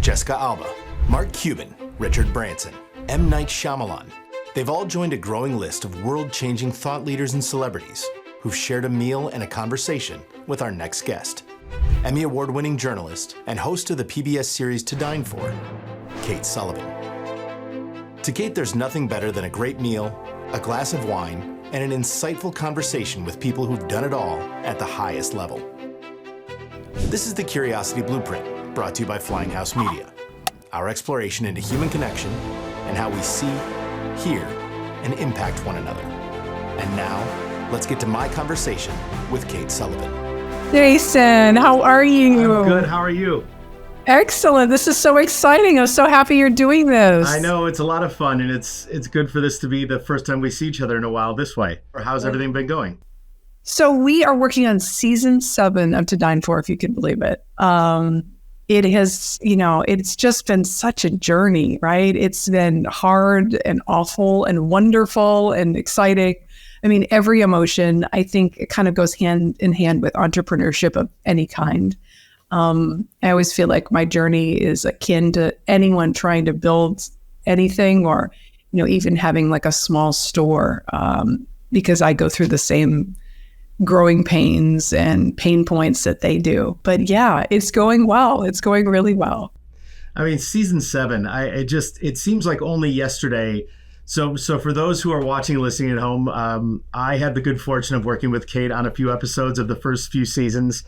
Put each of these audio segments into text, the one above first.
Jessica Alba, Mark Cuban, Richard Branson, M. Night Shyamalan. They've all joined a growing list of world-changing thought leaders and celebrities who've shared a meal and a conversation with our next guest, Emmy Award-winning journalist and host of the PBS series To Dine For, Kate Sullivan. To Kate, there's nothing better than a great meal, a glass of wine, and an insightful conversation with people who've done it all at the highest level. This is the Curiosity Blueprint, brought to you by Flying House Media. Our exploration into human connection and how we see, hear, and impact one another. And now, let's get to my conversation with Kate Sullivan. Jason, how are you? I'm good. How are you? Excellent. This is so exciting. I'm so happy you're doing this. I know. It's a lot of fun, and it's good for this to be the first time we see each other in a while this way. How's everything been going? So we are working on season 7 of To Dine For, if you can believe it. It has, it's just been such a journey, right? It's been hard and awful and wonderful and exciting. I mean, every emotion, I think it kind of goes hand in hand with entrepreneurship of any kind. I always feel like my journey is akin to anyone trying to build anything or, even having like a small store, because I go through the same growing pains and pain points that they do. But yeah, it's going well. It's going really well. I mean, season 7, it seems like only yesterday. So for those who are watching and listening at home, I had the good fortune of working with Kate on a few episodes of the first few seasons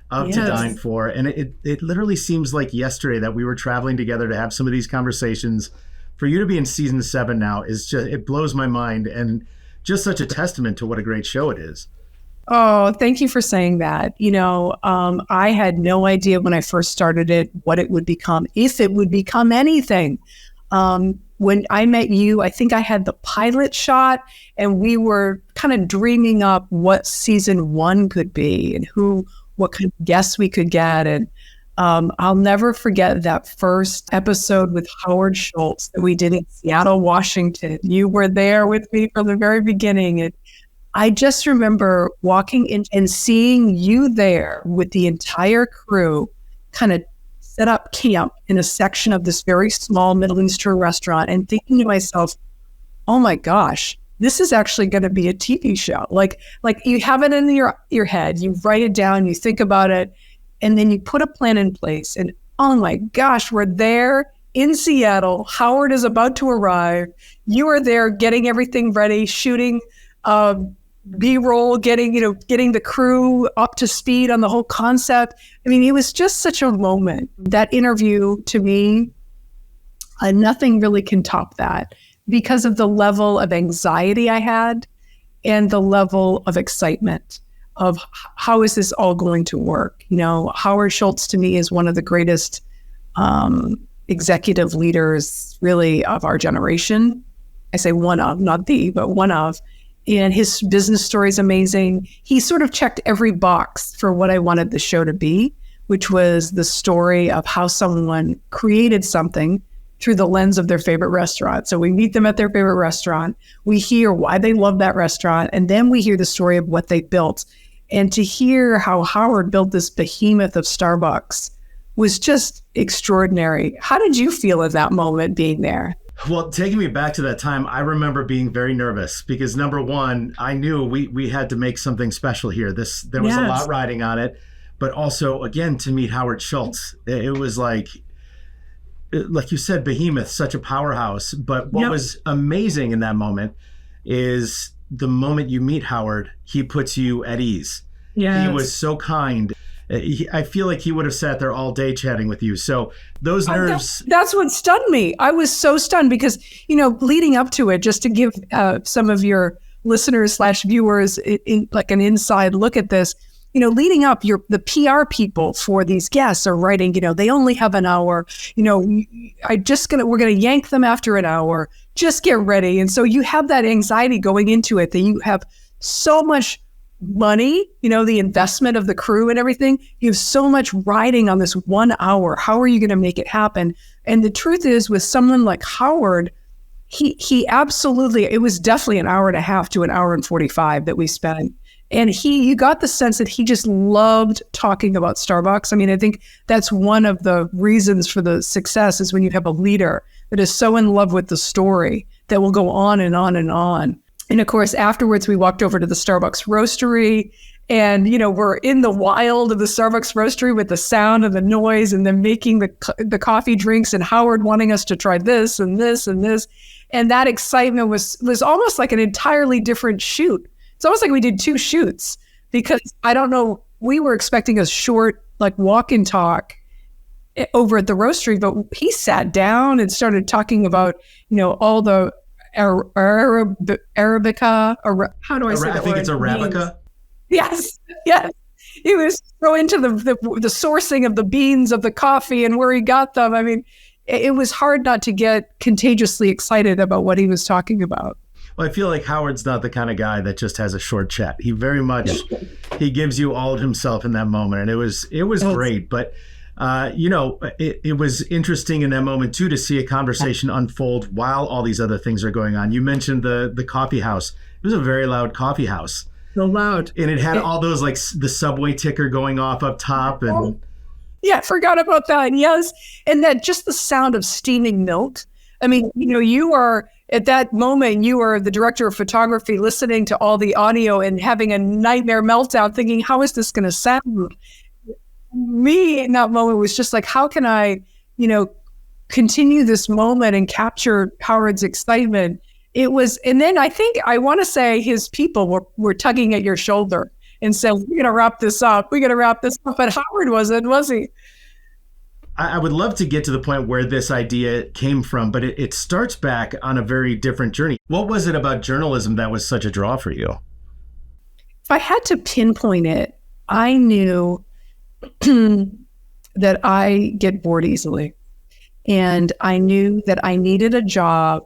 of To Dine For. And it literally seems like yesterday that we were traveling together to have some of these conversations. For you to be in season 7 now it blows my mind, and just such a testament to what a great show it is. Oh, thank you for saying that. I had no idea when I first started it what it would become, if it would become anything. When I met you, I think I had the pilot shot, and we were kind of dreaming up what season 1 could be and what kind of guests we could get. And I'll never forget that first episode with Howard Schultz that we did in Seattle, Washington. You were there with me from the very beginning. And I just remember walking in and seeing you there with the entire crew kind of set up camp in a section of this very small Middle Eastern restaurant and thinking to myself, oh my gosh, this is actually going to be a TV show. Like you have it in your head, you write it down, you think about it, and then you put a plan in place. And oh my gosh, we're there in Seattle. Howard is about to arrive. You are there getting everything ready, shooting B-roll, getting the crew up to speed on the whole concept. I mean, it was just such a moment. That interview, to me, nothing really can top that because of the level of anxiety I had and the level of excitement of how is this all going to work? Howard Schultz to me is one of the greatest executive leaders really of our generation. I say one of, not the, but one of. And his business story is amazing. He sort of checked every box for what I wanted the show to be, which was the story of how someone created something through the lens of their favorite restaurant. So we meet them at their favorite restaurant. We hear why they love that restaurant. And then we hear the story of what they built. And to hear how Howard built this behemoth of Starbucks was just extraordinary. How did you feel at that moment being there? Well, taking me back to that time, I remember being very nervous because number one, I knew we had to make something special here. There was a lot riding on it, but also, again, to meet Howard Schultz, it was like you said, behemoth, such a powerhouse. But what was amazing in that moment is the moment you meet Howard, he puts you at ease. He was so kind. I feel like he would have sat there all day chatting with you. So those nerves. That's what stunned me. I was so stunned because, leading up to it, just to give some of your listeners / viewers in like an inside look at this, leading up, the PR people for these guests are writing, they only have an hour, we're going to yank them after an hour, just get ready. And so you have that anxiety going into it that you have so much money, the investment of the crew and everything. You have so much riding on this 1 hour. How are you going to make it happen? And the truth is, with someone like Howard, he absolutely, it was definitely an hour and a half to an hour and 45 that we spent. And you got the sense that he just loved talking about Starbucks. I mean, I think that's one of the reasons for the success is when you have a leader that is so in love with the story that will go on and on and on. And of course, afterwards, we walked over to the Starbucks roastery. And, we're in the wild of the Starbucks roastery with the sound and the noise and then making the coffee drinks and Howard wanting us to try this and this and this. And that excitement was almost like an entirely different shoot. It's almost like we did 2 shoots because I don't know, we were expecting a short, like walk and talk over at the roastery, but he sat down and started talking about, all the Arabica, or how do I say that? I think it's Arabica. Yes. He was so into the sourcing of the beans of the coffee and where he got them. I mean, it was hard not to get contagiously excited about what he was talking about. Well, I feel like Howard's not the kind of guy that just has a short chat. He very much, he gives you all of himself in that moment. And it was great. But, it was interesting in that moment, too, to see a conversation unfold while all these other things are going on. You mentioned the coffee house. It was a very loud coffee house. So loud. And it had all those, like the subway ticker going off up top. And yeah, forgot about that. Yes. And that just the sound of steaming milk. I mean, you are at that moment, you are the director of photography listening to all the audio and having a nightmare meltdown thinking, how is this going to sound? Me in that moment was just like, how can I, continue this moment and capture Howard's excitement? It was, and then I want to say his people were tugging at your shoulder and said, we're going to wrap this up. But Howard wasn't, was he? I would love to get to the point where this idea came from, but it starts back on a very different journey. What was it about journalism that was such a draw for you? If I had to pinpoint it, I knew that I get bored easily. And I knew that I needed a job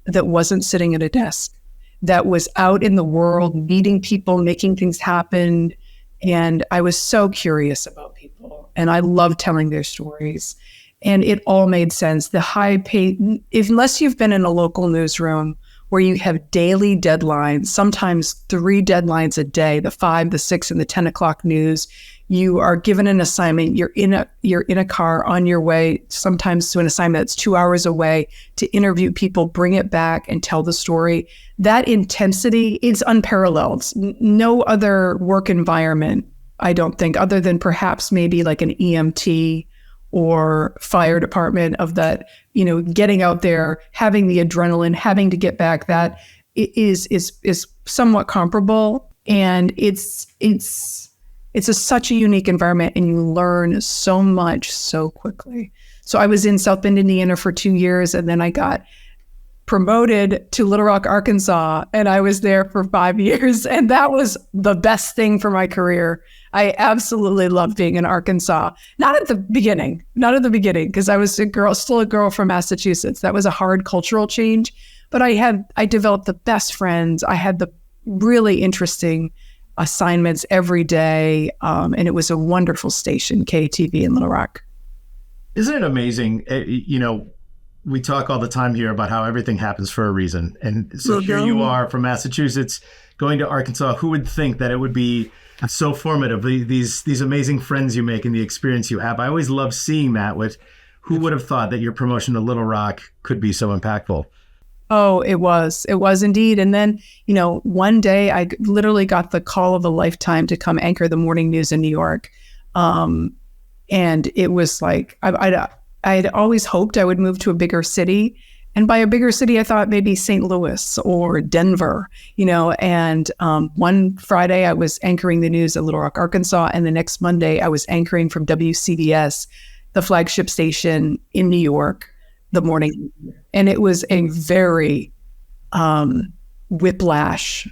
that wasn't sitting at a desk, that was out in the world, meeting people, making things happen. And I was so curious about people and I loved telling their stories. And it all made sense. The high pay, unless you've been in a local newsroom where you have daily deadlines, sometimes 3 deadlines a day, the 5, the 6, and the 10 o'clock news, you are given an assignment. You're in a car on your way, sometimes to an assignment that's 2 hours away to interview people, bring it back and tell the story. That intensity is unparalleled. No other work environment, I don't think, other than perhaps maybe like an EMT or fire department of that, getting out there, having the adrenaline, having to get back, that is somewhat comparable. And it's such a unique environment and you learn so much so quickly. So I was in South Bend, Indiana for 2 years, and then I got promoted to Little Rock, Arkansas, and I was there for 5 years. And that was the best thing for my career. I absolutely loved being in Arkansas. Not at the beginning, because I was still a girl from Massachusetts. That was a hard cultural change. But I developed the best friends. I had the really interesting assignments every day. And it was a wonderful station, KTV in Little Rock. Isn't it amazing? We talk all the time here about how everything happens for a reason. And so here you are from Massachusetts going to Arkansas. Who would think that it would be so formative, these amazing friends you make and the experience you have? I always love seeing that with who would have thought that your promotion to Little Rock could be so impactful? Oh, it was indeed. And then, one day I literally got the call of a lifetime to come anchor the morning news in New York. And it was like, I had always hoped I would move to a bigger city. And by a bigger city, I thought maybe St. Louis or Denver, and one Friday I was anchoring the news at Little Rock, Arkansas. And the next Monday I was anchoring from WCBS, the flagship station in New York, the morning. And it was a very whiplash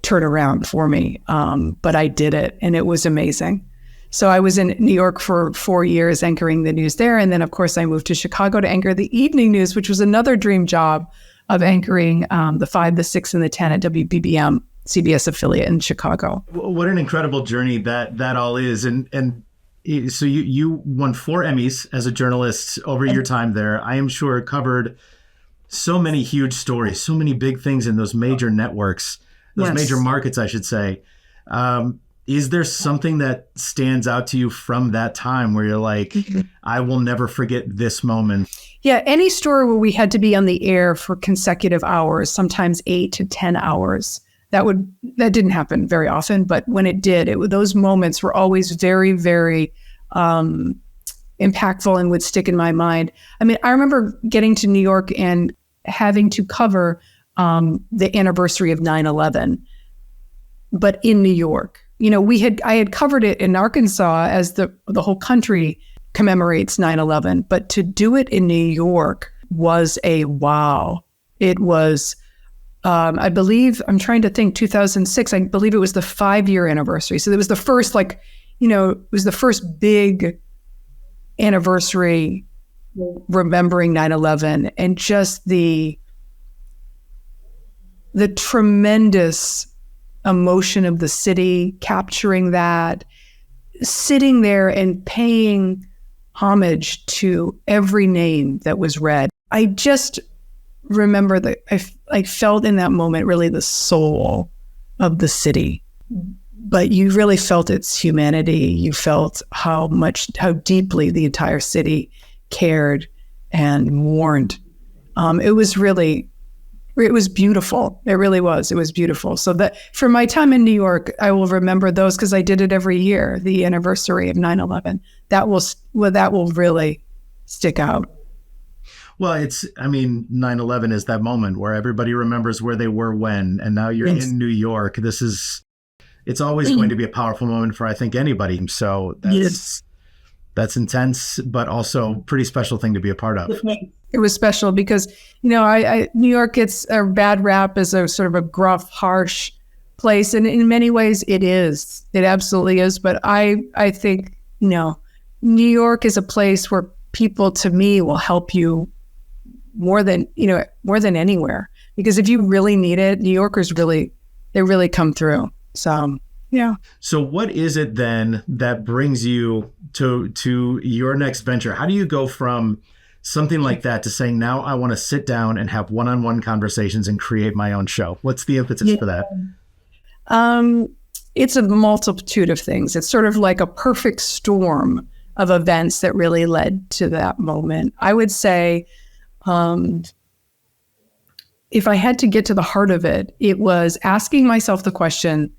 turnaround for me. But I did it and it was amazing. So I was in New York for 4 years anchoring the news there. And then, of course, I moved to Chicago to anchor the evening news, which was another dream job of anchoring the 5, the 6, and the 10 at WBBM, CBS affiliate in Chicago. What an incredible journey that all is. And so you won 4 Emmys as a journalist over your time there. I am sure covered so many huge stories, so many big things in those major networks. those Yes. major markets, I should say. Is there something that stands out to you from that time where you're like, I will never forget this moment? Yeah, any story where we had to be on the air for consecutive hours, sometimes 8 to 10 hours. That didn't happen very often, but when it did, those moments were always very, very impactful and would stick in my mind. I mean, I remember getting to New York and having to cover the anniversary of 9/11, but in New York. I had covered it in Arkansas as the whole country commemorates 9/11, but to do it in New York was a wow. It was, I believe, I'm trying to think, 2006, I believe it was the 5-year anniversary. So it was the first, it was the first big anniversary remembering 9/11, and just the tremendous emotion of the city, capturing that, sitting there and paying homage to every name that was read. I just remember that I felt in that moment really the soul of the city. But you really felt its humanity. You felt how deeply the entire city cared and mourned. It was beautiful. It really was. It was beautiful. So that for my time in New York, I will remember those because I did it every year, the anniversary of 9/11. That will really stick out. Well, 9/11 is that moment where everybody remembers where they were when, and now you're in New York. It's always going to be a powerful moment for, I think, anybody. So that's intense, but also pretty special thing to be a part of. It was special because, New York gets a bad rap as a sort of a gruff, harsh place. And in many ways it is. It absolutely is. But I think, New York is a place where people, to me, will help you more than anywhere. Because if you really need it, New Yorkers they really come through. So, yeah. So what is it then that brings you to your next venture? How do you go from something like that to saying, now I want to sit down and have one-on-one conversations and create my own show? What's the impetus for that? It's a multitude of things. It's sort of like a perfect storm of events that really led to that moment. I would say, if I had to get to the heart of it, it was asking myself the question,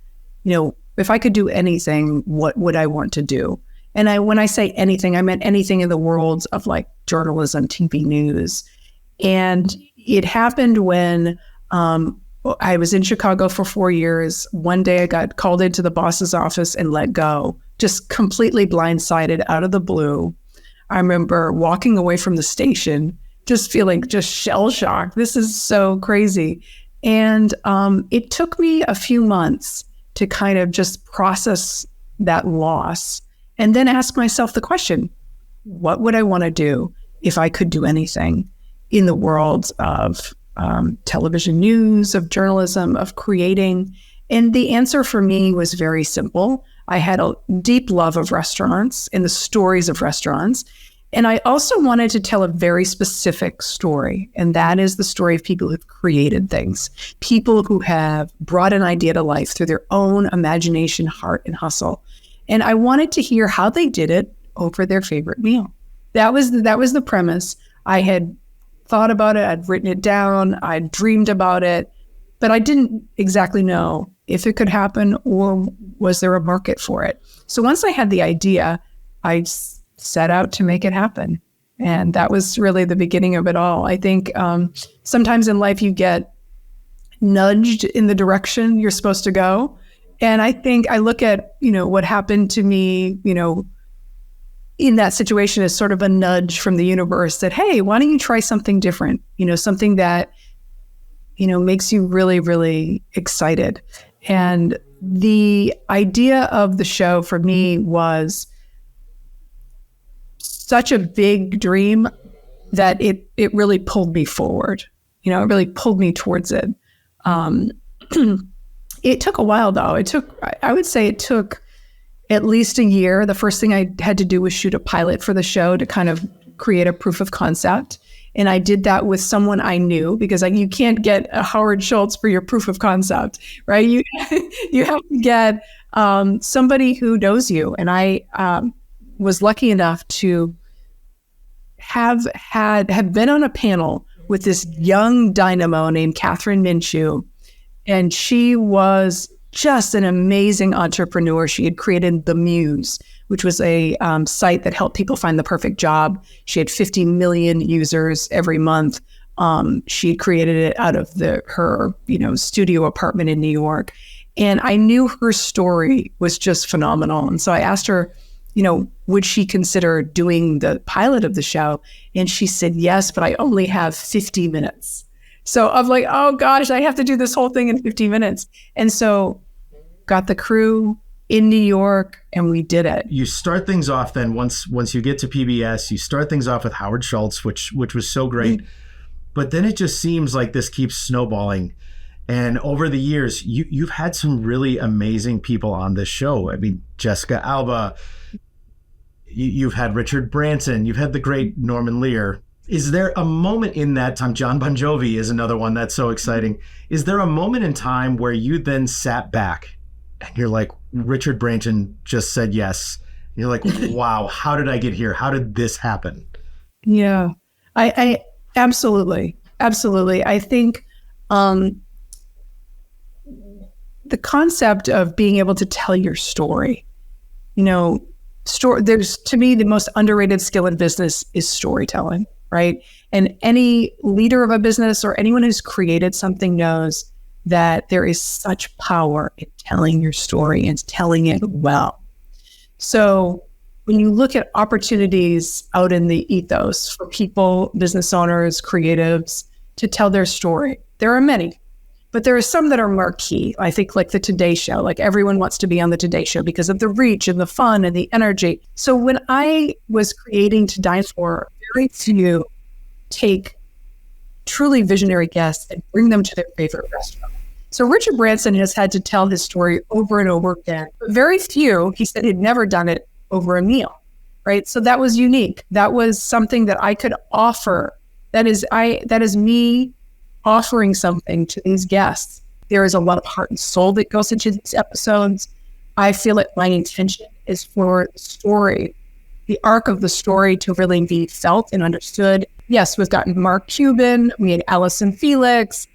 if I could do anything, what would I want to do? And when I say anything, I meant anything in the world of like journalism, TV news. And it happened when I was in Chicago for 4 years. One day I got called into the boss's office and let go, just completely blindsided out of the blue. I remember walking away from the station, just feeling just shell-shocked. This is so crazy. And it took me a few months to kind of just process that loss and then ask myself the question, what would I want to do if I could do anything in the world of television news, of journalism, of creating? And the answer for me was very simple. I had a deep love of restaurants and the stories of restaurants. And I also wanted to tell a very specific story, and that is the story of people who've created things, people who have brought an idea to life through their own imagination, heart, and hustle. And I wanted to hear how they did it over their favorite meal. That was the premise. I had thought about it. I'd written it down. I dreamed about it, but I didn't exactly know if it could happen or was there a market for it. So once I had the idea, I set out to make it happen. And that was really the beginning of it all. I think sometimes in life you get nudged in the direction you're supposed to go. And I think I look at, what happened to me, in that situation as sort of a nudge from the universe that, hey, why don't you try something different? Something that, makes you really, really excited. And the idea of the show for me was such a big dream that it really pulled me forward. It really pulled me towards it. It took a while though. I would say it took at least a year. The first thing I had to do was shoot a pilot for the show to kind of create a proof of concept. And I did that with someone I knew, because you can't get a Howard Schultz for your proof of concept, right? You have to get somebody who knows you. And I was lucky enough to have been on a panel with this young dynamo named Catherine Minshew. And she was just an amazing entrepreneur. She had created The Muse, which was a site that helped people find the perfect job. She had 50 million users every month. She had created it out of her studio apartment in New York. And I knew her story was just phenomenal. And so I asked her, would she consider doing the pilot of the show? And she said, yes, but I only have 50 minutes. So I'm like, oh gosh, I have to do this whole thing in 50 minutes. And so got the crew in New York and we did it. You start things off then once you get to PBS, you start things off with Howard Schultz, which was so great. But then it just seems like this keeps snowballing. And over the years, you've had some really amazing people on this show. I mean, Jessica Alba, you've had Richard Branson, you've had the great Norman Lear. Is there a moment in that time, John Bon Jovi is another one that's so exciting. Is there a moment in time where you then sat back and you're like, Richard Branson just said yes. And you're like, wow, how did I get here? How did this happen? Yeah, I absolutely. I think the concept of being able to tell your story, there's, to me, the most underrated skill in business is storytelling, right? And any leader of a business or anyone who's created something knows that there is such power in telling your story and telling it well. So when you look at opportunities out in the ethos for people, business owners, creatives, to tell their story, there are many. But there are some that are marquee. I think like the Today Show, like everyone wants to be on the Today Show because of the reach and the fun and the energy. So when I was creating To Dine For, very few take truly visionary guests and bring them to their favorite restaurant. So Richard Branson has had to tell his story over and over again. But very few, he said he'd never done it over a meal, right? So that was unique. That was something that I could offer. That is me offering something to these guests. There is a lot of heart and soul that goes into these episodes. I feel like my intention is for the story, the arc of the story, to really be felt and understood. Yes, we've gotten Mark Cuban, we had Allison Felix.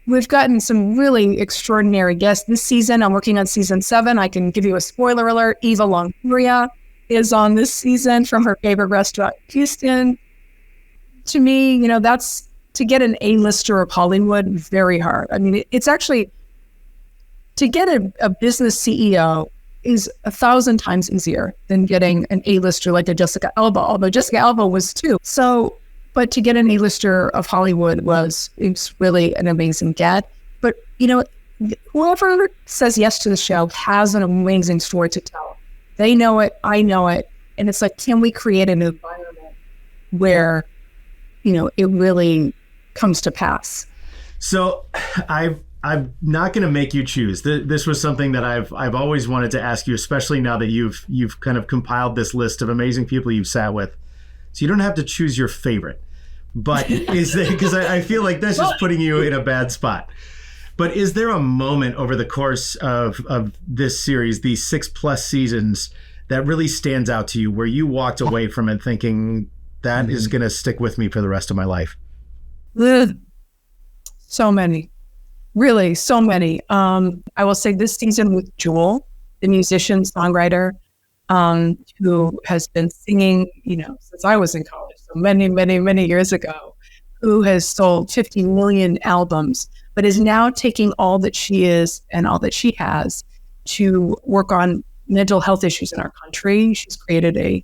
We've gotten some really extraordinary guests this season. I'm working on season 7. I can give you a spoiler alert. Eva Longoria is on this season from her favorite restaurant in Houston. To me, that's, to get an A-lister of Hollywood, very hard. I mean, it's actually, to get a business CEO is 1,000 times easier than getting an A-lister like a Jessica Alba, although Jessica Alba was too. So, but to get an A-lister of Hollywood was really an amazing get. But, whoever says yes to the show has an amazing story to tell. They know it, I know it. And it's like, can we create an environment where, it really comes to pass? So I'm not going to make you choose. This was something that I've always wanted to ask you, especially now that you've kind of compiled this list of amazing people you've sat with. So you don't have to choose your favorite, but is there, because I feel like that's just putting you in a bad spot. But is there a moment over the course of this series, these 6+ seasons, that really stands out to you where you walked away from it thinking that is going to stick with me for the rest of my life? So many, really so many. I will say this season with Jewel, the musician, songwriter, who has been singing, since I was in college, so many, many, many years ago, who has sold 50 million albums, but is now taking all that she is and all that she has to work on mental health issues in our country. She's created a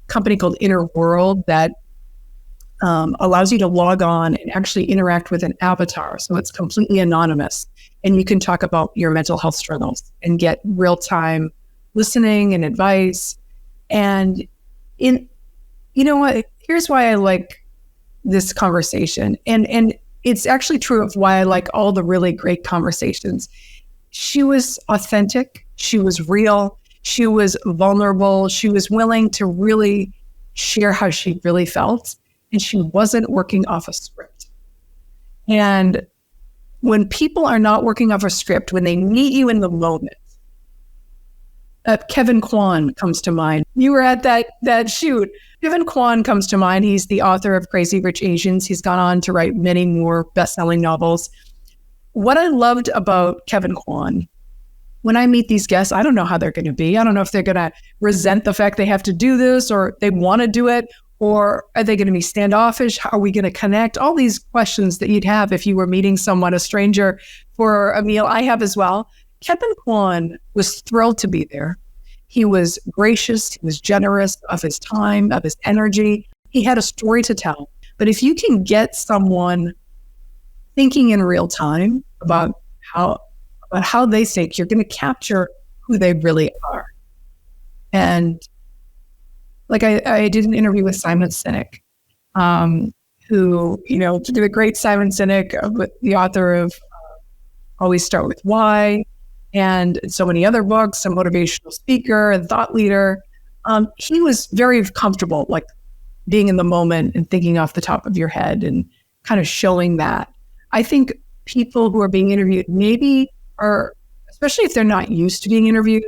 company called Inner World that allows you to log on and actually interact with an avatar. So it's completely anonymous. And you can talk about your mental health struggles and get real-time listening and advice. And here's why I like this conversation. And it's actually true of why I like all the really great conversations. She was authentic. She was real. She was vulnerable. She was willing to really share how she really felt. and she wasn't working off a script. And when people are not working off a script, when they meet you in the moment, Kevin Kwan comes to mind. You were at that shoot. Kevin Kwan comes to mind. He's the author of Crazy Rich Asians. He's gone on to write many more best-selling novels. What I loved about Kevin Kwan, when I meet these guests, I don't know how they're going to be. I don't know if they're going to resent the fact they have to do this, or they want to do it, or are they going to be standoffish? How are we going to connect? All these questions that you'd have if you were meeting someone, a stranger, for a meal. I have as well. Kevin Kwan was thrilled to be there. He was gracious. He was generous of his time, of his energy. He had a story to tell. But if you can get someone thinking in real time about how they think, you're going to capture who they really are. And like I did an interview with Simon Sinek, who, the great Simon Sinek, the author of Always Start With Why, and so many other books, a motivational speaker and thought leader. He was very comfortable, like being in the moment and thinking off the top of your head and kind of showing that. I think people who are being interviewed maybe are, especially if they're not used to being interviewed,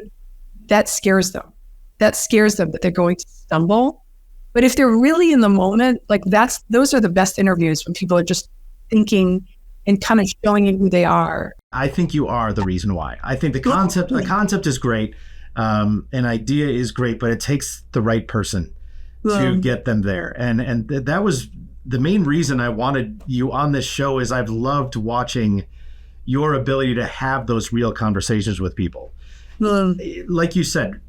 that scares them. That scares them that they're going to stumble. But if they're really in the moment, like those are the best interviews, when people are just thinking and kind of showing you who they are. I think you are the reason why. I think the concept is great. An idea is great, but it takes the right person to get them there. And that was the main reason I wanted you on this show. Is I've loved watching your ability to have those real conversations with people. Like you said,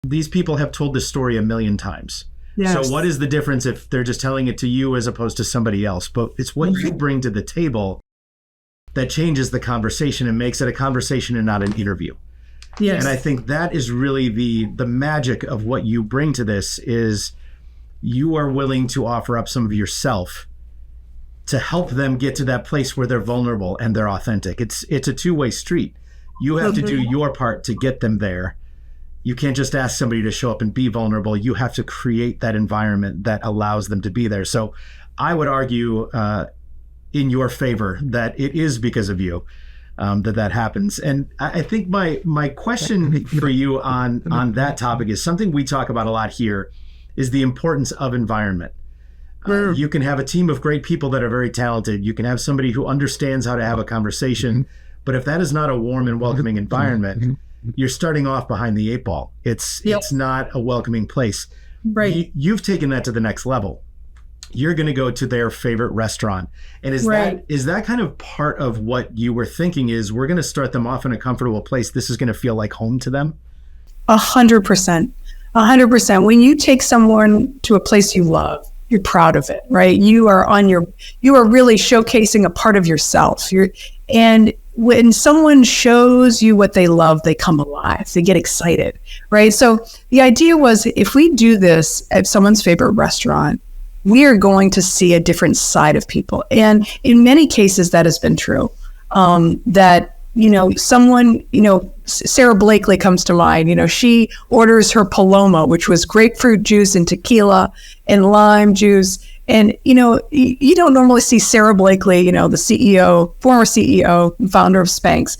these people have told this story a million times. Yes. So what is the difference if they're just telling it to you as opposed to somebody else? But it's what you bring to the table that changes the conversation and makes it a conversation and not an interview. Yes. And I think that is really the magic of what you bring to this, is you are willing to offer up some of yourself to help them get to that place where they're vulnerable and they're authentic. It's a two-way street. You have to do your part to get them there. You can't just ask somebody to show up and be vulnerable. You have to create that environment that allows them to be there. So I would argue in your favor that it is because of you that happens. And I think my question for you on that topic is something we talk about a lot here, is the importance of environment. You can have a team of great people that are very talented. You can have somebody who understands how to have a conversation. But if that is not a warm and welcoming environment, you're starting off behind the 8 ball. It's not a welcoming place. Right. You've taken that to the next level. You're going to go to their favorite restaurant. And is that kind of part of what you were thinking, is we're going to start them off in a comfortable place? This is going to feel like home to them? 100%. 100%. When you take someone to a place you love, you're proud of it, right? You are really showcasing a part of yourself. And when someone shows you what they love, they come alive. They get excited, right? So the idea was, if we do this at someone's favorite restaurant, we are going to see a different side of people. And in many cases, that has been true. Someone, Sarah Blakely comes to mind. She orders her Paloma, which was grapefruit juice and tequila and lime juice. And, you don't normally see Sarah Blakely, the CEO, former CEO, and founder of Spanx,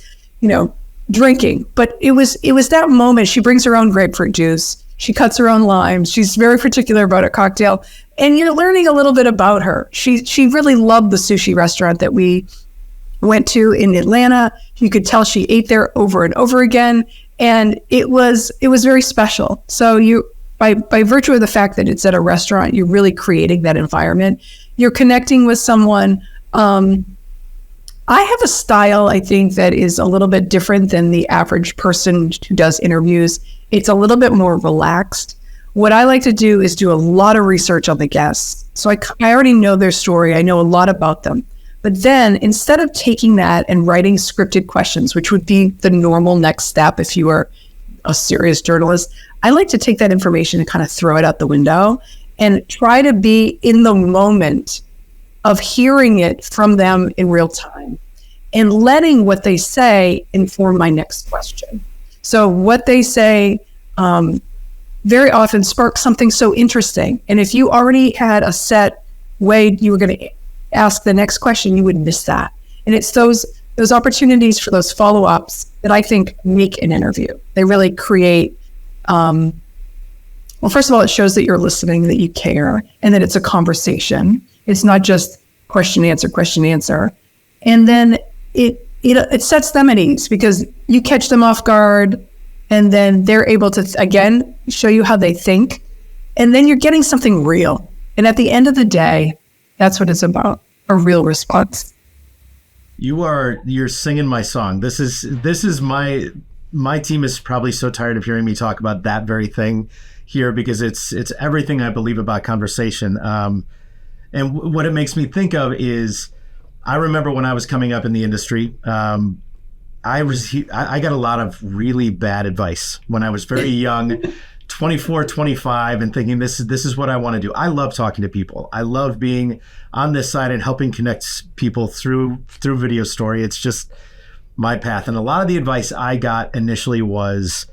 drinking. But it was that moment. She brings her own grapefruit juice. She cuts her own limes. She's very particular about a cocktail. And you're learning a little bit about her. She really loved the sushi restaurant that we went to in Atlanta. You could tell she ate there over and over again. And it was very special. So by virtue of the fact that it's at a restaurant, you're really creating that environment. You're connecting with someone. I have a style, I think, that is a little bit different than the average person who does interviews. It's a little bit more relaxed. What I like to do is do a lot of research on the guests. So I already know their story. I know a lot about them. But then, instead of taking that and writing scripted questions, which would be the normal next step if you were a serious journalist, I like to take that information and kind of throw it out the window and try to be in the moment of hearing it from them in real time and letting what they say inform my next question. So what they say very often sparks something so interesting. And if you already had a set way you were going to ask the next question, you would miss that. And it's those opportunities for those follow-ups that I think make an interview. They really create, well, first of all, it shows that you're listening, that you care, and that it's a conversation. It's not just question, answer. And then it sets them at ease because you catch them off guard, and then they're able to, again, show you how they think. And then you're getting something real. And at the end of the day, that's what it's about, a real response. You're singing my song. This is my team is probably so tired of hearing me talk about that very thing here because it's everything I believe about conversation. And what it makes me think of is, I remember when I was coming up in the industry, I got a lot of really bad advice when I was very young, 24, 25, and thinking this is what I want to do. I love talking to people. I love being on this side and helping connect people through video story. It's just my path. And a lot of the advice I got initially was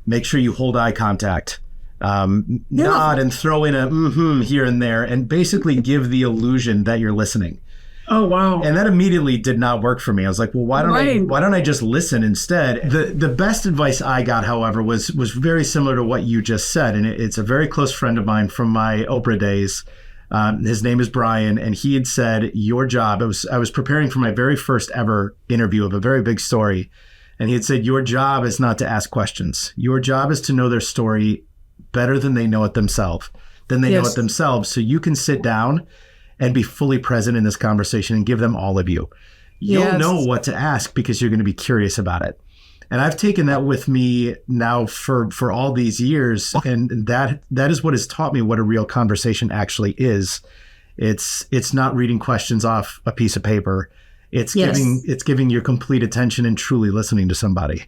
make sure you hold eye contact, nod and throw in a here and there, and basically give the illusion that you're listening. Oh, wow. And that immediately did not work for me. I was like, well, why don't I just listen instead? The best advice I got, however, was very similar to what you just said. And it's a very close friend of mine from my Oprah days. His name is Brian. And he had said, your job, I was preparing for my very first ever interview of a very big story. And he had said, your job is not to ask questions. Your job is to know their story better than they know it themselves. So you can sit down and be fully present in this conversation and give them all of you. You'll know what to ask because you're going to be curious about it. And I've taken that with me now for all these years. And that is what has taught me what a real conversation actually is. It's not reading questions off a piece of paper. It's giving your complete attention and truly listening to somebody.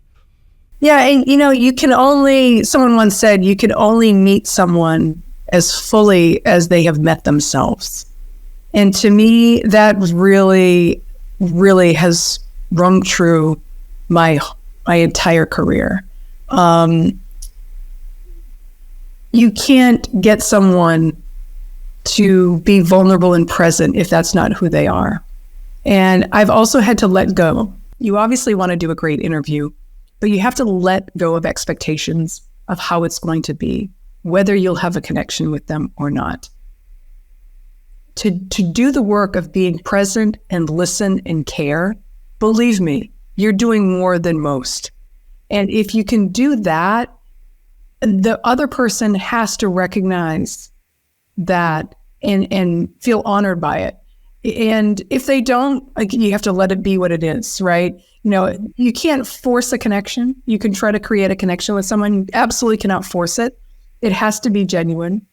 Yeah. And someone once said, you can only meet someone as fully as they have met themselves. And to me, that really, really has rung true my entire career. You can't get someone to be vulnerable and present if that's not who they are. And I've also had to let go. You obviously want to do a great interview, but you have to let go of expectations of how it's going to be, whether you'll have a connection with them or not. To do the work of being present and listen and care, believe me, you're doing more than most. And if you can do that, the other person has to recognize that and feel honored by it. And if they don't, you have to let it be what it is, right? You can't force a connection. You can try to create a connection with someone. You absolutely cannot force it. It has to be genuine.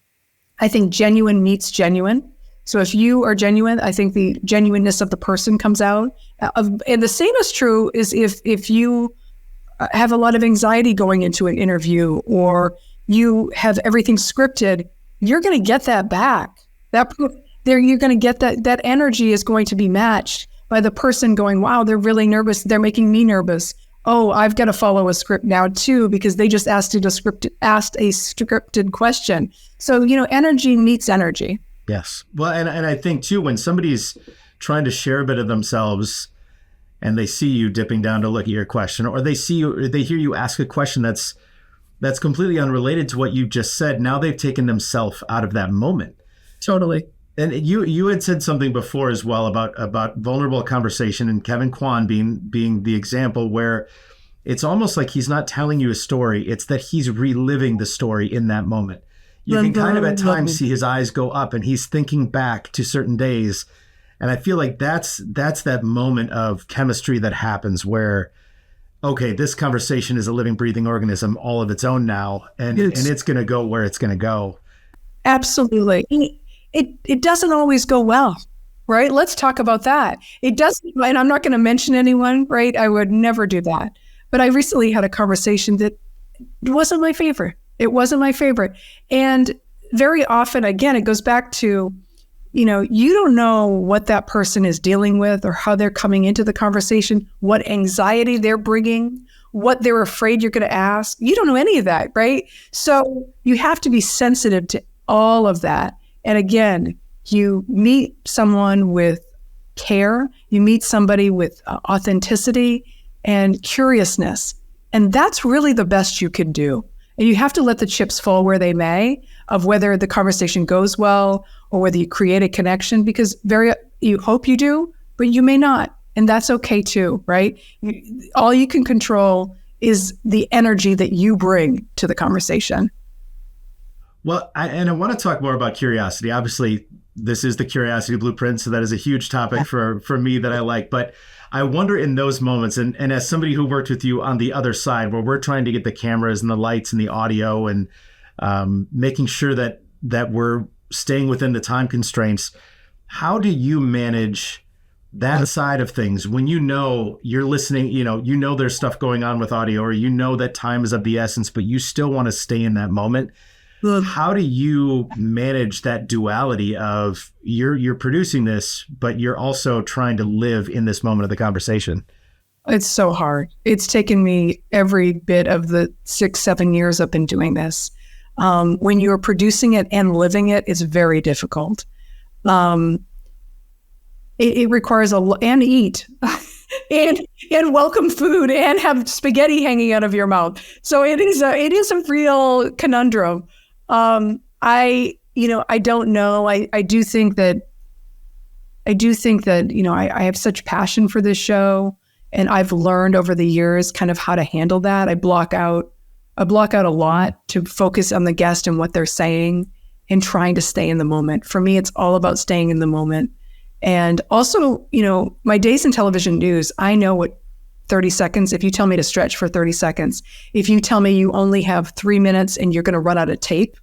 I think genuine meets genuine. So if you are genuine, I think the genuineness of the person comes out. And the same is true is if you have a lot of anxiety going into an interview or you have everything scripted, you're going to get that back. You're going to get that energy is going to be matched by the person going, wow, they're really nervous. They're making me nervous. Oh, I've got to follow a script now too, because they just asked a scripted question. So, energy meets energy. Yes. Well, and I think too, when somebody's trying to share a bit of themselves and they see you dipping down to look at your question, or they hear you ask a question that's completely unrelated to what you just said, now they've taken themselves out of that moment. Totally. And you had said something before as well about vulnerable conversation, and Kevin Kwan being the example where it's almost like he's not telling you a story. It's that he's reliving the story in that moment. You can kind of at times see his eyes go up and he's thinking back to certain days. And I feel like that's that moment of chemistry that happens where, okay, this conversation is a living, breathing organism all of its own now. And it's going to go where it's going to go. Absolutely. It doesn't always go well, right? Let's talk about that. It doesn't, and I'm not going to mention anyone, right? I would never do that. But I recently had a conversation that wasn't my favorite. It wasn't my favorite. And very often, again, it goes back to, you don't know what that person is dealing with or how they're coming into the conversation, what anxiety they're bringing, what they're afraid you're going to ask. You don't know any of that, right? So you have to be sensitive to all of that. And again, You meet someone with care, you meet somebody with authenticity and curiousness. And that's really the best you can do. And you have to let the chips fall where they may of whether the conversation goes well or whether you create a connection, because you hope you do, but you may not. And that's okay too, right? All you can control is the energy that you bring to the conversation. Well, I want to talk more about curiosity. Obviously, this is the Curiosity Blueprint, so that is a huge topic for me that I like. But I wonder in those moments, and as somebody who worked with you on the other side, where we're trying to get the cameras and the lights and the audio and making sure that we're staying within the time constraints, how do you manage that side of things when you're listening, there's stuff going on with audio, or that time is of the essence, but you still want to stay in that moment? How do you manage that duality of you're producing this, but you're also trying to live in this moment of the conversation? It's so hard. It's taken me every bit of the 6-7 years I've been doing this. When you're producing it and living it, it's very difficult. It requires and eat and welcome food and have spaghetti hanging out of your mouth. So it is a real conundrum. I don't know. I do think that I have such passion for this show, and I've learned over the years kind of how to handle that. I block out a lot to focus on the guest and what they're saying and trying to stay in the moment. For me, it's all about staying in the moment. And also, my days in television news, I know what 30 seconds, if you tell me to stretch for 30 seconds, if you tell me you only have 3 minutes and you're going to run out of tape,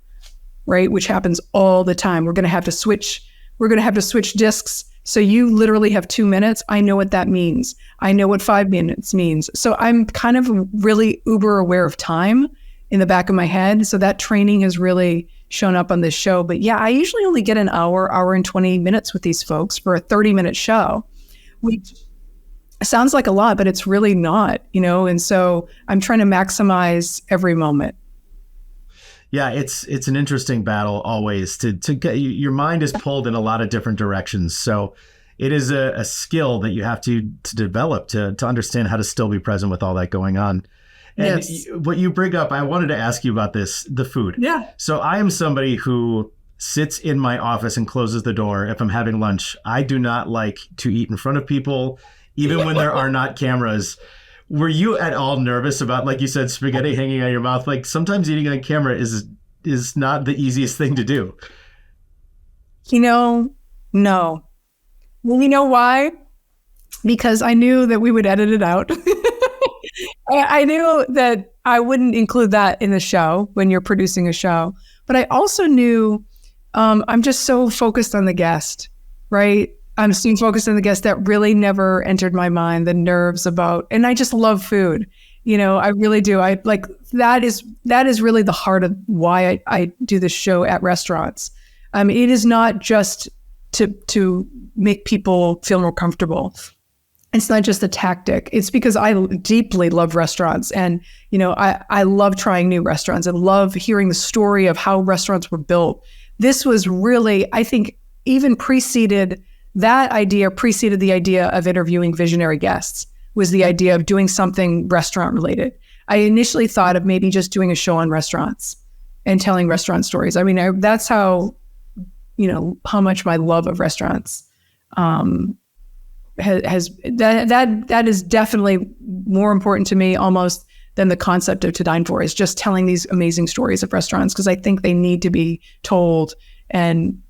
right, which happens all the time, we're going to have to switch discs. So you literally have 2 minutes. I know what that means. I know what 5 minutes means. So I'm kind of really uber aware of time in the back of my head. So that training has really shown up on this show. But yeah, I usually only get an hour and 20 minutes with these folks for a 30-minute show, which sounds like a lot, but it's really not, and so I'm trying to maximize every moment. Yeah, it's an interesting battle always to get your mind is pulled in a lot of different directions. So it is a skill that you have to develop to understand how to still be present with all that going on. And yes. What you bring up, I wanted to ask you about this, the food. Yeah. So I am somebody who sits in my office and closes the door if I'm having lunch. I do not like to eat in front of people, even when there are not cameras. Were you at all nervous about, like you said, spaghetti hanging out of your mouth? Like sometimes eating on camera is not the easiest thing to do. No. Well, you know why? Because I knew that we would edit it out. I knew that I wouldn't include that in the show when you're producing a show. But I also knew I'm just so focused on the guest, right? I'm so focused on the guest that really never entered my mind, the nerves about, and I just love food. I really do. I like, that is really the heart of why I do this show at restaurants. It is not just to make people feel more comfortable. It's not just a tactic. It's because I deeply love restaurants, and I love trying new restaurants and love hearing the story of how restaurants were built. This was really, I think, even preceded the idea of interviewing visionary guests, was the idea of doing something restaurant related. I initially thought of maybe just doing a show on restaurants and telling restaurant stories. I mean, that's how much my love of restaurants that is definitely more important to me almost than the concept of To Dine For, is just telling these amazing stories of restaurants, because I think they need to be told. And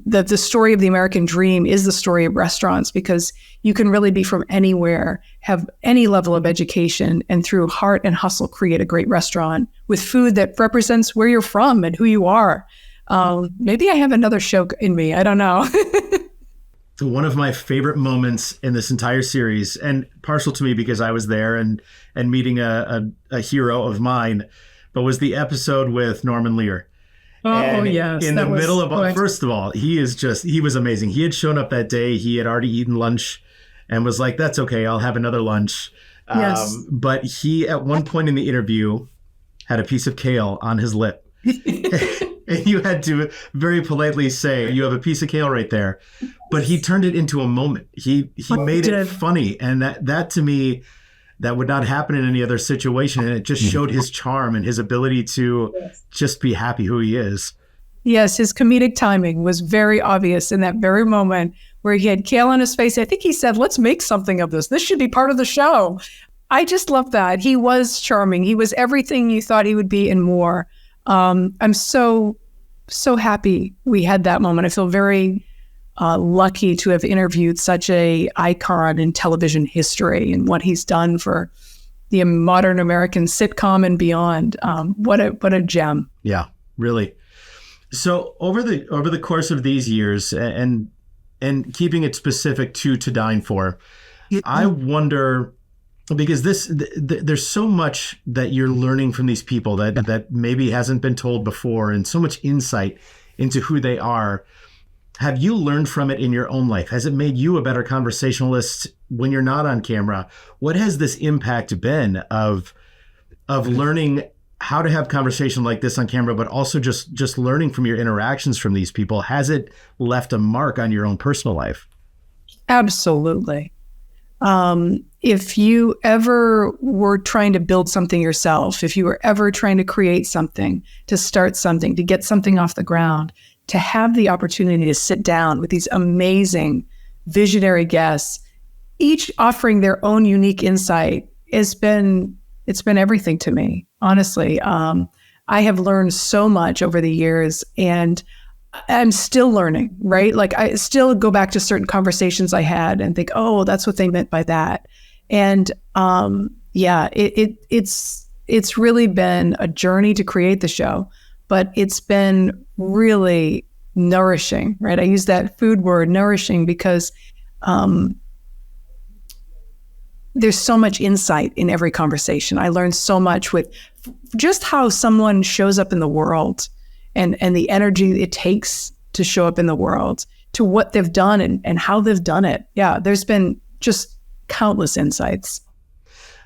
the story of the American dream is the story of restaurants, because you can really be from anywhere, have any level of education, and through heart and hustle create a great restaurant with food that represents where you're from and who you are. Maybe I have another show in me. I don't know. One of my favorite moments in this entire series, and partial to me because I was there and meeting a hero of mine, but was the episode with Norman Lear. Yes. In the middle of, first of all, he was amazing. He had shown up that day. He had already eaten lunch and was like, that's okay, I'll have another lunch. Yes. But he, at one point in the interview, had a piece of kale on his lip. And you had to very politely say, you have a piece of kale right there. But he turned it into a moment. He made it funny. And that to me, that would not happen in any other situation. And it just showed his charm and his ability to just be happy who he is. Yes, his comedic timing was very obvious in that very moment where he had kale on his face. I think he said, let's make something of this. This should be part of the show. I just love that. He was charming. He was everything you thought he would be and more. I'm so happy we had that moment. I feel very lucky to have interviewed such a icon in television history and what he's done for the modern American sitcom and beyond. What a gem. Yeah, really. So over the course of these years and keeping it specific to Dine For, I wonder, because there's so much that you're learning from these people that maybe hasn't been told before, and so much insight into who they are. Have you learned from it in your own life? Has it made you a better conversationalist when you're not on camera? What has this impact been of learning how to have conversation like this on camera, but also just learning from your interactions from these people? Has it left a mark on your own personal life? Absolutely. If you ever were trying to build something yourself, if you were ever trying to create something, to start something, to get something off the ground, to have the opportunity to sit down with these amazing visionary guests, each offering their own unique insight, it's been everything to me, honestly. I have learned so much over the years, and I'm still learning, right? Like I still go back to certain conversations I had and think, oh, that's what they meant by that. And it's really been a journey to create the show, but it's been really nourishing, right? I use that food word, nourishing, because there's so much insight in every conversation. I learned so much with just how someone shows up in the world and the energy it takes to show up in the world, to what they've done and how they've done it. Yeah, there's been just countless insights.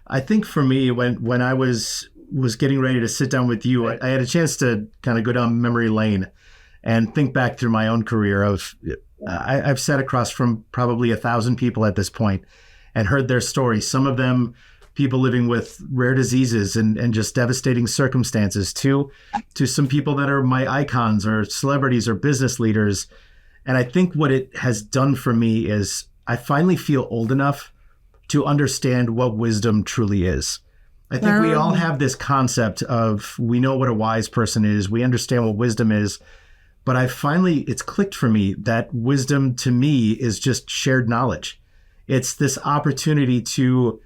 I think for me, when I was getting ready to sit down with you, I had a chance to kind of go down memory lane and think back through my own career. I've sat across from probably 1,000 people at this point and heard their stories. Some of them people living with rare diseases and just devastating circumstances, to some people that are my icons or celebrities or business leaders. And I think what it has done for me is I finally feel old enough to understand what wisdom truly is. I think we all have this concept of, we know what a wise person is, we understand what wisdom is, but it's clicked for me that wisdom to me is just shared knowledge. It's this opportunity to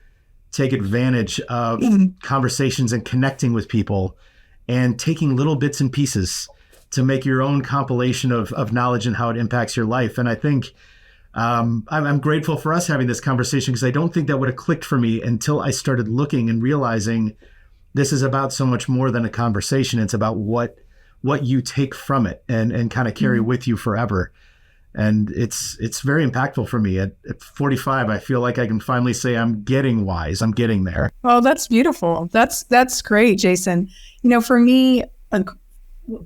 take advantage of conversations and connecting with people and taking little bits and pieces to make your own compilation of knowledge and how it impacts your life. And I think I'm grateful for us having this conversation, because I don't think that would have clicked for me until I started looking and realizing this is about so much more than a conversation. It's about what you take from it and kind of carry with you forever. And it's very impactful for me. At 45, I feel like I can finally say I'm getting wise. I'm getting there. Oh, that's beautiful. That's great, Jason. For me,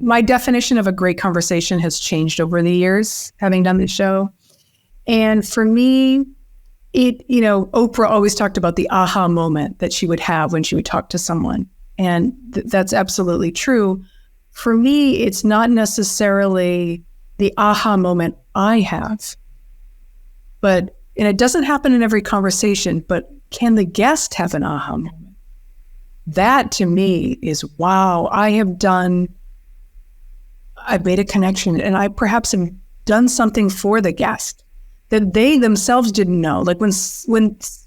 my definition of a great conversation has changed over the years, having done this show. And for me, Oprah always talked about the aha moment that she would have when she would talk to someone. And that's absolutely true. For me, it's not necessarily the aha moment I have, and it doesn't happen in every conversation, but can the guest have an aha moment? That to me is, wow, I've made a connection, and I perhaps have done something for the guest that they themselves didn't know. Like when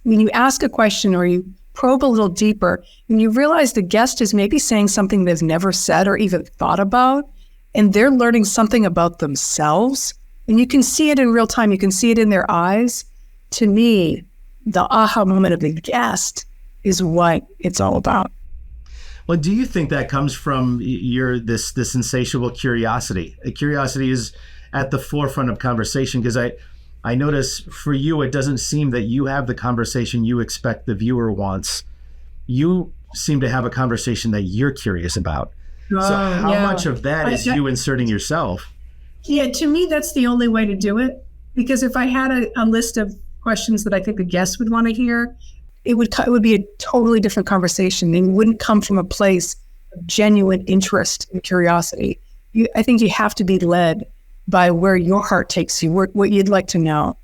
you ask a question or you probe a little deeper and you realize the guest is maybe saying something they've never said or even thought about, and they're learning something about themselves, and you can see it in real time. You can see it in their eyes. To me, the aha moment of the guest is what it's all about. Well, do you think that comes from this insatiable curiosity? Curiosity is at the forefront of conversation, because I notice for you, it doesn't seem that you have the conversation you expect the viewer wants. You seem to have a conversation that you're curious about. So how Yeah. much of that is you inserting yourself? Yeah, to me, that's the only way to do it. Because if I had a list of questions that I think the guests would want to hear, it would be a totally different conversation. It wouldn't come from a place of genuine interest and curiosity. I think you have to be led by where your heart takes you, what you'd like to know.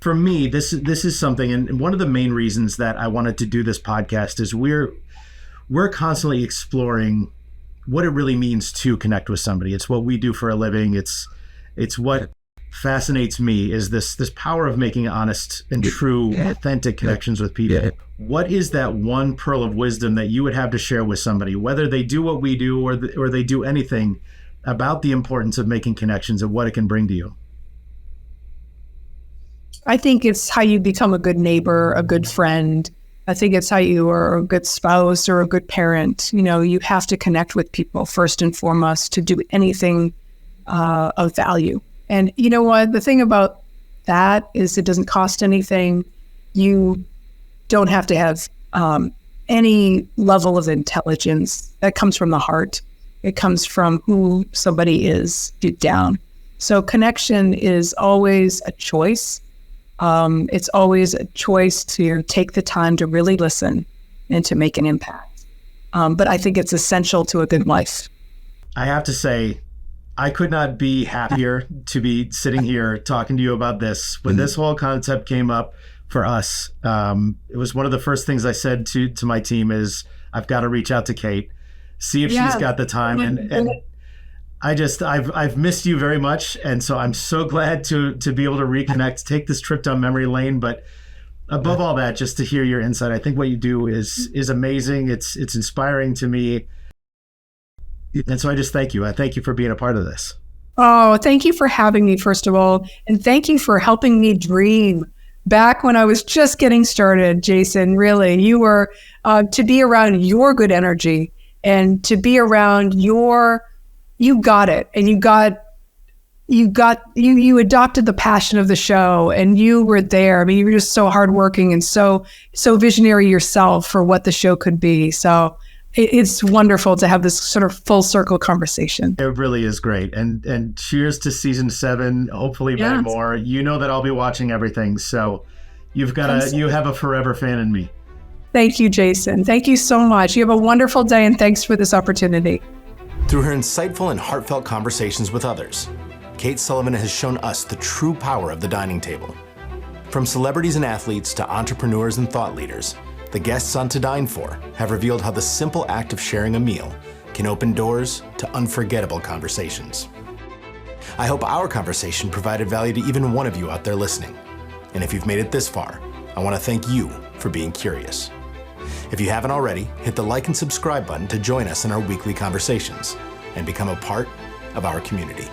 For me, this is something, and one of the main reasons that I wanted to do this podcast is we're constantly exploring what it really means to connect with somebody. It's what we do for a living. It's what fascinates me is this power of making honest and true, authentic connections with people. What is that one pearl of wisdom that you would have to share with somebody, whether they do what we do or they do anything, about the importance of making connections and what it can bring to you? I think it's how you become a good neighbor, a good friend. I think it's how you are a good spouse or a good parent. You know, you have to connect with people first and foremost to do anything of value. And you know what? The thing about that is it doesn't cost anything. You don't have to have any level of intelligence. That comes from the heart. It comes from who somebody is deep down. So connection is always a choice. It's always a choice to take the time to really listen and to make an impact. But I think it's essential to a good life. I have to say, I could not be happier to be sitting here talking to you about this. When this whole concept came up for us, it was one of the first things I said to my team is, I've got to reach out to Kate, see if she's got the time. And I've missed you very much. And so I'm so glad to be able to reconnect, take this trip down memory lane. But above all that, just to hear your insight, I think what you do is amazing. It's inspiring to me. And so I just thank you. I thank you for being a part of this. Oh, thank you for having me, first of all. And thank you for helping me dream back when I was just getting started, Jason. Really, you were to be around your good energy and to be around you got it. And you adopted the passion of the show and you were there. I mean, you were just so hardworking and so visionary yourself for what the show could be. So it's wonderful to have this sort of full circle conversation. It really is great. And cheers to season 7, hopefully many more. You know that I'll be watching everything. So you have a forever fan in me. Thank you, Jason. Thank you so much. You have a wonderful day and thanks for this opportunity. Through her insightful and heartfelt conversations with others, Kate Sullivan has shown us the true power of the dining table. From celebrities and athletes to entrepreneurs and thought leaders, the guests on To Dine For have revealed how the simple act of sharing a meal can open doors to unforgettable conversations. I hope our conversation provided value to even one of you out there listening. And if you've made it this far, I want to thank you for being curious. If you haven't already, hit the like and subscribe button to join us in our weekly conversations and become a part of our community.